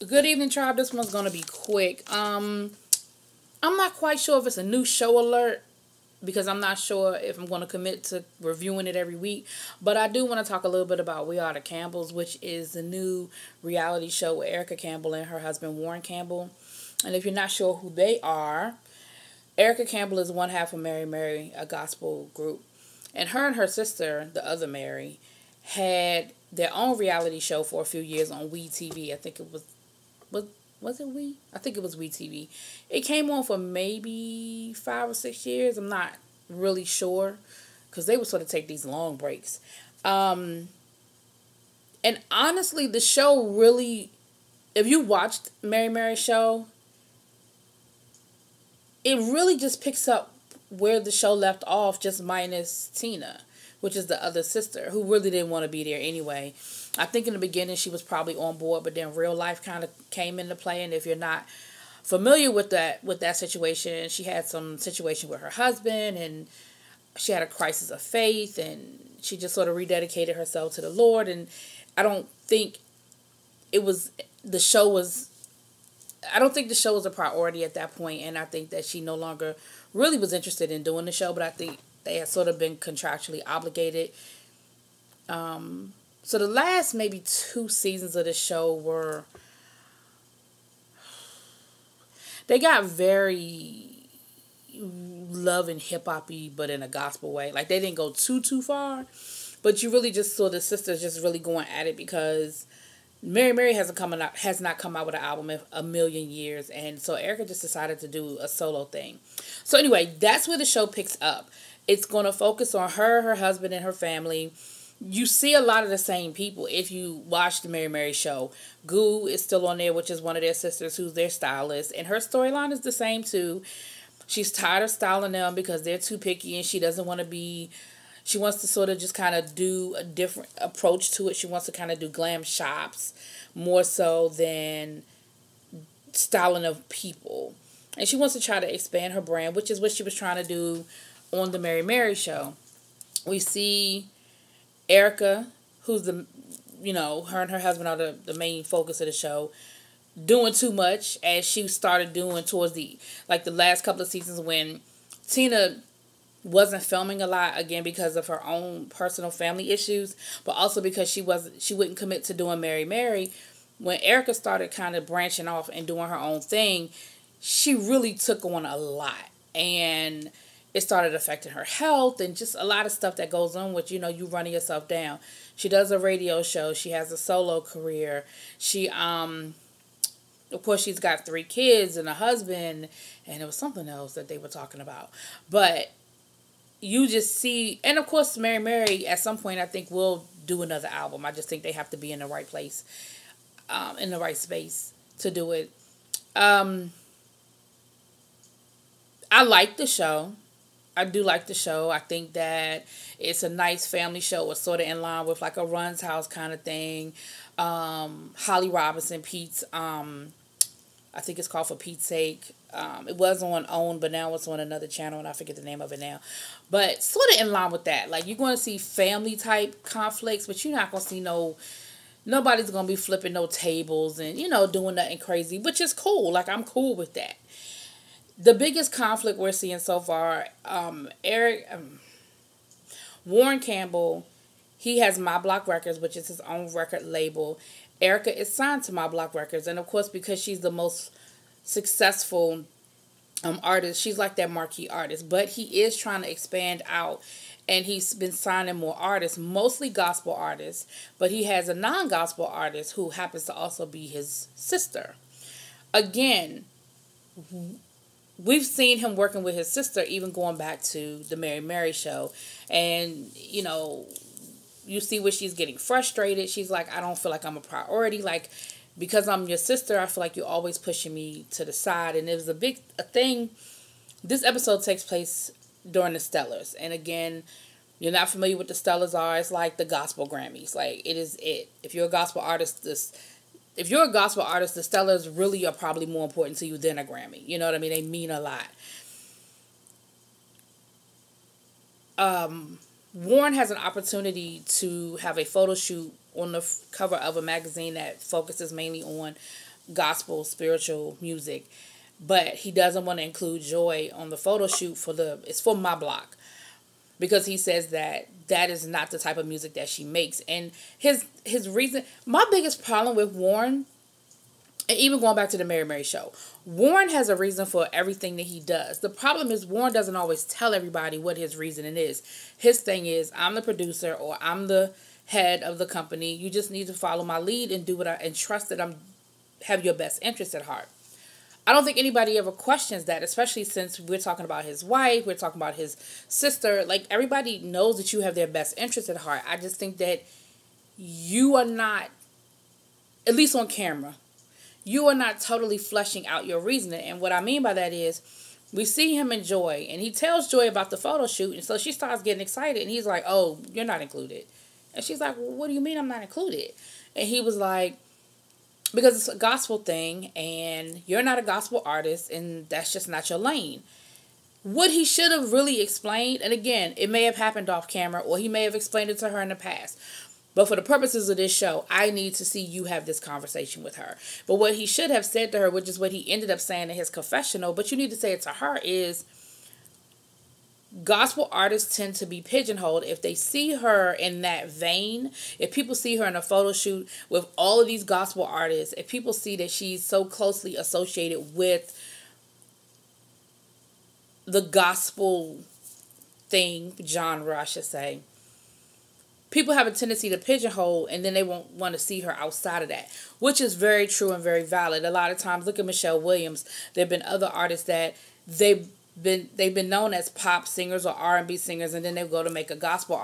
Good evening, tribe. This one's gonna be quick. I'm not quite sure if it's a new show alert because I'm not sure if I'm going to commit to reviewing it every week. But I do want to talk a little bit about We Are the Campbells, which is the new reality show with Erica Campbell and her husband Warren Campbell. And if you're not sure who they are, Erica Campbell is one half of Mary Mary, a gospel group. And her sister, the other Mary, had their own reality show for a few years on WeTV. I think it was was it We? I think it was WeTV. It came on for maybe 5 or 6 years. I'm not really sure because they would sort of take these long breaks. Um, and honestly, the show really, if you watched Mary Mary's show, it really just picks up where the show left off, just minus Tina, which is the other sister, who really didn't want to be there anyway. I think in the beginning she was probably on board, but then real life kind of came into play. And if you're not familiar with that situation, she had some situation with her husband, and she had a crisis of faith, and she just sort of rededicated herself to the Lord. And I don't think it was the show was. I don't think the show was a priority at that point, and I think that she no longer really was interested in doing the show. But I think they had sort of been contractually obligated. So the last maybe 2 seasons of the show were, they got very love and hip hoppy, but in a gospel way. Like they didn't go too far, but you really just saw the sisters just really going at it because Mary Mary has not come out with an album in a million years, and so Erica just decided to do a solo thing. So anyway, that's where the show picks up. It's gonna focus on her husband, and her family. You see a lot of the same people if you watch the Mary Mary show. Goo is still on there, which is one of their sisters who's their stylist, and her storyline is the same too. She's tired of styling them because they're too picky, and she doesn't want to be. She wants to sort of just kind of do a different approach to it. She wants to kind of do glam shops more so than styling of people. And she wants to try to expand her brand, which is what she was trying to do on the Mary Mary show. We see Erica, who's her and her husband are the main focus of the show, doing too much as she started doing towards the last couple of seasons when Tina wasn't filming a lot, again because of her own personal family issues, but also because she wouldn't commit to doing Mary Mary. When Erica started kind of branching off and doing her own thing, she really took on a lot, and it started affecting her health and just a lot of stuff that goes on with, you running yourself down. She does a radio show. She has a solo career. She, of course, she's got 3 kids and a husband, and it was something else that they were talking about. But you just see, and of course, Mary Mary, at some point, I think will do another album. I just think they have to be in the right place, in the right space to do it. I like the show. I do like the show. I think that it's a nice family show. It's sort of in line with like a Run's House kind of thing. Holly Robinson, Pete's, I think it's called For Pete's Sake. It was on OWN, but now it's on another channel, and I forget the name of it now. But sort of in line with that. Like, you're going to see family type conflicts, but you're not going to see nobody's going to be flipping no tables and, doing nothing crazy, which is cool. Like, I'm cool with that. The biggest conflict we're seeing so far, Warren Campbell, he has My Block Records, which is his own record label. Erica is signed to My Block Records, and of course, because she's the most successful artist, she's like that marquee artist. But he is trying to expand out, and he's been signing more artists, mostly gospel artists. But he has a non-gospel artist who happens to also be his sister. Again, we've seen him working with his sister, even going back to the Mary Mary show. And, you see where she's getting frustrated. She's like, I don't feel like I'm a priority. Like, because I'm your sister, I feel like you're always pushing me to the side. And it was a thing. This episode takes place during the Stellars. And again, you're not familiar with the Stellars are. It's like the gospel Grammys. Like, it is it. If you're a gospel artist, the Stellars really are probably more important to you than a Grammy. You know what I mean? They mean a lot. Warren has an opportunity to have a photo shoot on the cover of a magazine that focuses mainly on gospel, spiritual music, but he doesn't want to include Joy on the photo shoot it's for my block, because he says that that is not the type of music that she makes. And his reason, my biggest problem with Warren, and even going back to the Mary show, Warren has a reason for everything that he does. The problem is Warren doesn't always tell everybody what his reasoning is. His thing is, I'm the producer, or I'm the head of the company. You just need to follow my lead and do and trust that I'm have your best interest at heart. I don't think anybody ever questions that, especially since we're talking about his wife, we're talking about his sister. Like, everybody knows that you have their best interest at heart. I just think that you are not, at least on camera, you are not totally fleshing out your reasoning. And what I mean by that is, we see him and Joy, and he tells Joy about the photo shoot, and so she starts getting excited, and he's like, oh, you're not included. And she's like, well, what do you mean I'm not included? And he was like, because it's a gospel thing, and you're not a gospel artist, and that's just not your lane. What he should have really explained, and again, it may have happened off camera, or he may have explained it to her in the past, but for the purposes of this show, I need to see you have this conversation with her. But what he should have said to her, which is what he ended up saying in his confessional, but you need to say it to her, is gospel artists tend to be pigeonholed. If they see her in that vein, if people see her in a photo shoot with all of these gospel artists, if people see that she's so closely associated with the gospel thing, genre, I should say, people have a tendency to pigeonhole, and then they won't want to see her outside of that, which is very true and very valid. A lot of times, look at Michelle Williams. There have been other artists that they've been known as pop singers or R&B singers, and then they go to make a gospel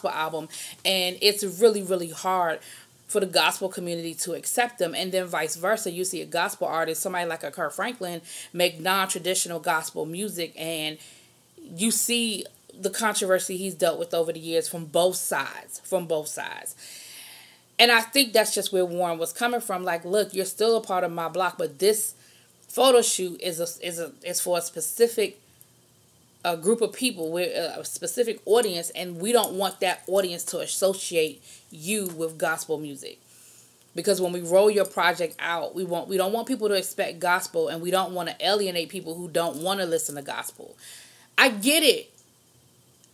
album, and it's really, really hard for the gospel community to accept them. And then vice versa, you see a gospel artist, somebody like a Kirk Franklin, make non-traditional gospel music, and you see the controversy he's dealt with over the years from both sides. And I think that's just where Warren was coming from. Like, look, you're still a part of my block, but this photo shoot is for a specific group of people, with a specific audience, and we don't want that audience to associate you with gospel music. Because when we roll your project out, we don't want people to expect gospel, and we don't want to alienate people who don't want to listen to gospel. I get it.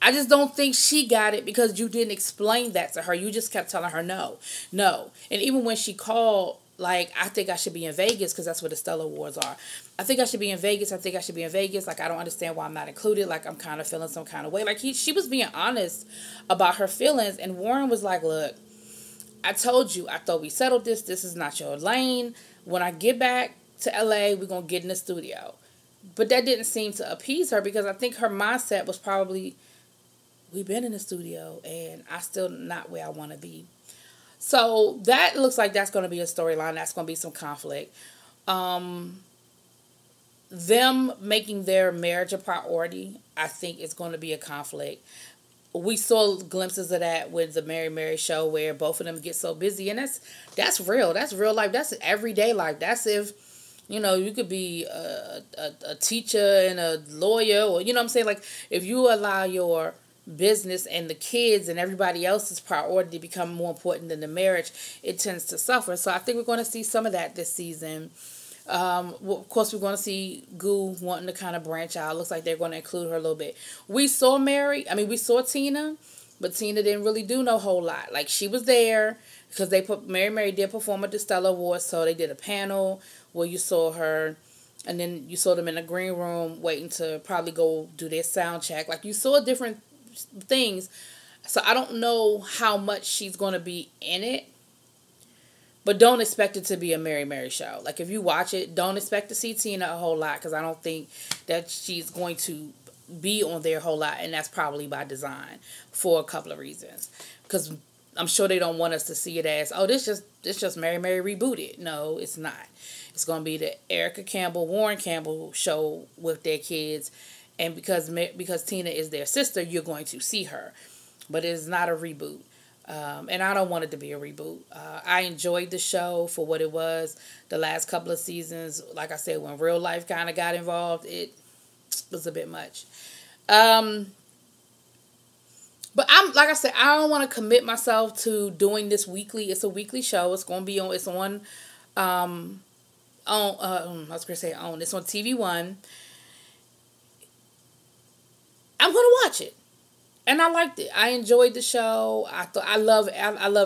I just don't think she got it, because you didn't explain that to her. You just kept telling her no. And even when she called, like, I think I should be in Vegas, because that's where the Stellar Awards are. I think I should be in Vegas. Like, I don't understand why I'm not included. Like, I'm kind of feeling some kind of way. Like, she was being honest about her feelings. And Warren was like, look, I told you, I thought we settled this. This is not your lane. When I get back to LA, we're going to get in the studio. But that didn't seem to appease her, because I think her mindset was probably, we've been in the studio and I still not where I want to be. So that looks like that's going to be a storyline. That's going to be some conflict. Them making their marriage a priority, I think, is going to be a conflict. We saw glimpses of that with the Mary show, where both of them get so busy, and that's real. That's real life. That's everyday life. That's if, you could be a teacher and a lawyer, or, you know what I'm saying? Like, if you allow your business and the kids and everybody else's priority to become more important than the marriage, it tends to suffer. So I think we're going to see some of that this season. Of course, we're going to see Goo wanting to kind of branch out. Looks like they're going to include her a little bit. We saw Tina, but Tina didn't really do no whole lot. Like, she was there because Mary did perform at the Stellar Awards, so they did a panel where you saw her, and then you saw them in the green room waiting to probably go do their sound check. Like, you saw different things. So I don't know how much she's going to be in it, but don't expect it to be a Mary show. Like, if you watch it, don't expect to see Tina a whole lot, because I don't think that she's going to be on there a whole lot, and that's probably by design for a couple of reasons. Because I'm sure they don't want us to see it as, oh, this just Mary rebooted. No, it's not. It's going to be the Erica Campbell, Warren Campbell show with their kids. And because Tina is their sister, you're going to see her. But it's not a reboot. And I don't want it to be a reboot. I enjoyed the show for what it was. The last couple of seasons, like I said, when real life kind of got involved, it was a bit much. But like I said, I don't want to commit myself to doing this weekly. It's a weekly show. It's going to be on. It's on on I was gonna say on. It's on TV1. I'm gonna watch it. And I liked it. I enjoyed the show. I love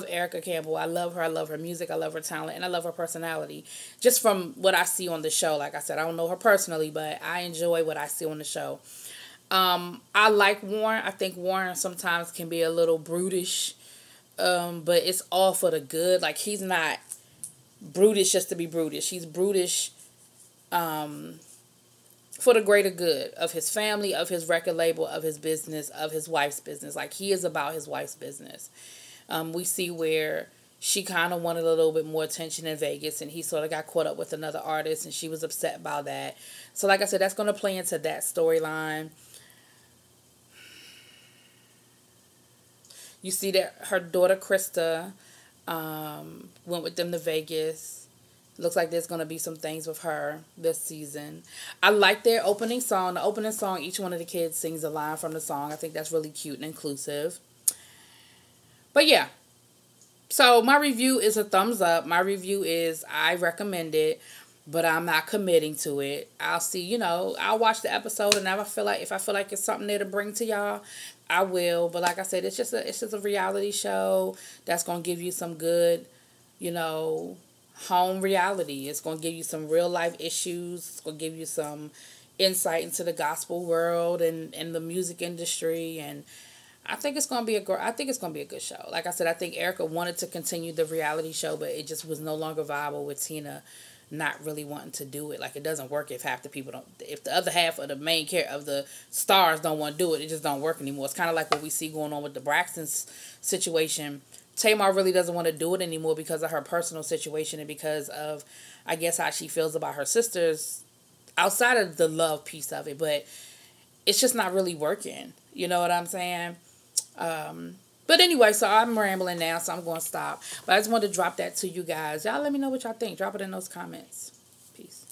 Erica Campbell. I love her. I love her music. I love her talent, and I love her personality. Just from what I see on the show, like I said, I don't know her personally, but I enjoy what I see on the show. I like Warren. I think Warren sometimes can be a little brutish, but it's all for the good. Like he's not brutish just to be brutish. He's brutish for the greater good of his family, of his record label, of his business, of his wife's business. Like he is about his wife's business. We see where she kind of wanted a little bit more attention in Vegas, and he sort of got caught up with another artist, and she was upset about that. So like I said, that's going to play into that storyline. You see that her daughter Krista went with them to Vegas. Looks like there's going to be some things with her this season. I like their opening song. The opening song, each one of the kids sings a line from the song. I think that's really cute and inclusive. But yeah. So my review is a thumbs up. My review is I recommend it, but I'm not committing to it. I'll see, I'll watch the episode, and if I feel like it's something there to bring to y'all, I will. But like I said, it's just a reality show that's going to give you some good, home reality. It's going to give you some real life issues. It's going to give you some insight into the gospel world and the music industry, and I think it's going to be a good show. Like I said, I think Erica wanted to continue the reality show, but it just was no longer viable with Tina not really wanting to do it. Like it doesn't work if half the people don't, if the other half of the main character of the stars don't want to do it, it just don't work anymore. It's kind of like what we see going on with the Braxton's situation. Tamar really doesn't want to do it anymore because of her personal situation and because of, I guess, how she feels about her sisters outside of the love piece of it. But it's just not really working. You know what I'm saying? But anyway, so I'm rambling now, so I'm going to stop. But I just wanted to drop that to you guys. Y'all let me know what y'all think. Drop it in those comments. Peace.